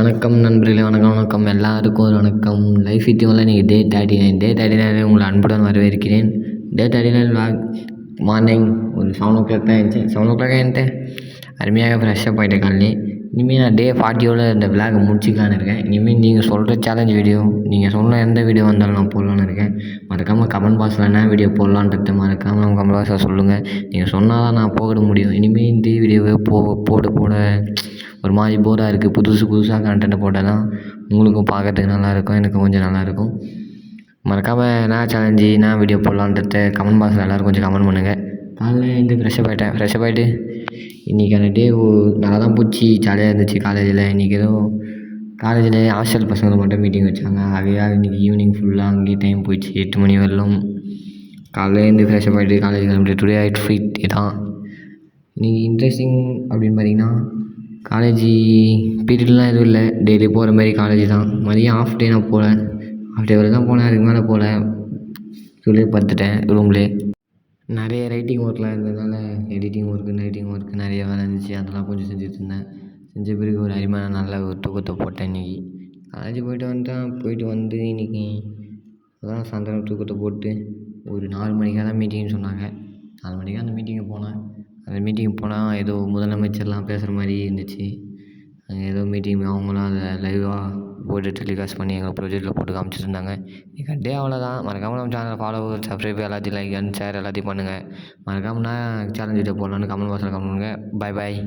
வணக்கம் நண்பர்களே, வணக்கம் எல்லாருக்கும் ஒரு வணக்கம். லைஃப் வித்தியோவில் இன்றைக்கி டே 39 உங்களை அன்புடன் வரவேற்கிறேன். டே 39 vlog மார்னிங் ஒரு 7 o'clock தான் இருந்துச்சு. 7 o'clock எழுந்துட்டேன். அருமையாக ஃப்ரெஷ்ஷப் ஆகிட்டேன் காலையிலே. இனிமேல் நான் டே 40 இந்த விளாகை முடிச்சிக்கலான்னு இருக்கேன். இனிமேல் நீங்கள் சொல்கிற சேலஞ்ச் வீடியோ, நீங்கள் சொன்ன எந்த வீடியோ வந்தாலும் நான் போடலான்னு இருக்கேன். மறக்காமல் கமெண்ட் பாக்ஸில் என்ன வீடியோ போடலான்றது மறக்காமல் நம்ம கமெண்ட் பாக்ஸில் சொல்லுங்கள். நீங்கள் சொன்னால் தான் நான் போட முடியும். இனிமேல் இந்த வீடியோவை போட ஒரு மாதிரி போராக இருக்குது. புதுசாக கண்டென்ட் போட்டால் தான் உங்களுக்கும் பார்க்கறதுக்கு நல்லாயிருக்கும், எனக்கும் கொஞ்சம் நல்லாயிருக்கும். மறக்காமல் என்ன சேலஞ்சு என்ன வீடியோ போடலான்றத கமெண்ட் பாக்ஸில் எல்லோரும் கொஞ்சம் கமெண்ட் பண்ணுங்கள். காலையில் இந்த ஃப்ரெஷ்ஷப் ஆகிட்டு இன்றைக்கான டே நல்லா தான் போச்சு. ஜாலியாக இருந்துச்சு காலேஜில். இன்றைக்கி ஏதோ காலேஜில் ஹாஸ்டல் பசங்களை மட்டும் மீட்டிங் வச்சாங்க. ஆகையாக இன்றைக்கி ஈவினிங் ஃபுல்லாக அங்கேயே டைம் போயிடுச்சு. 8 மணி வரலும் காலையில் இருந்து ஃப்ரெஷ்ஷப் ஆகிட்டு காலேஜ் கிளம்பிட்டு டுடே ஃபிட் இதான். இன்றைக்கி இன்ட்ரெஸ்டிங் அப்படின்னு பார்த்தீங்கன்னா காலேஜ் பீரியட்லாம் எதுவும் இல்லை. டெய்லி போகிற மாதிரி காலேஜ் தான். மதியம் ஆஃப் டே நான் போகல. ஆஃப் டே வரை தான் போனேன். அதுக்கு மேலே போகல. சொல்லி படுத்துட்டேன் ரூம்லே. நிறைய ரைட்டிங் ஒர்க்லாம் இருந்ததுனால ரைட்டிங் ஒர்க்கு நிறைய வேலை இருந்துச்சு. அதெல்லாம் கொஞ்சம் செஞ்சுட்டு இருந்தேன். செஞ்ச பிறகு ஒரு அருமையான நல்ல ஒரு தூக்கத்தை போட்டேன். இன்றைக்கி காலேஜ் போயிட்டு வந்து இன்றைக்கி அதான் சாயந்தரம் தூக்கத்தை போட்டு ஒரு 4 மணிக்காக தான் மீட்டிங்னு சொன்னாங்க. 4 மணிக்கு அந்த மீட்டிங்கு போனேன். அந்த மீட்டிங் போனால் ஏதோ முதலமைச்சர்லாம் பேசுகிற மாதிரி இருந்துச்சு. அங்கே ஏதோ மீட்டிங் அவங்களாம் அதை லைவாக போட்டு டெலிகாஸ்ட் பண்ணி எங்கள் ப்ரொஜெக்டில் போட்டு காமிச்சிருந்தாங்க. இன்றைக்கி டே அவ்வளோதான். மறக்காமல் நம்ம சேனலை ஃபாலோ, சப்ஸ்கிரைப் எல்லாத்தையும் லைக் அண்ட் ஷேர் எல்லாத்தையும் பண்ணுங்கள். மறக்காமல் நான் சேலஞ்ச் வீடியோ போடலான்னு கமெண்ட் பாக்ஸில் கமெண்ட் பண்ணுங்கள். பாய்.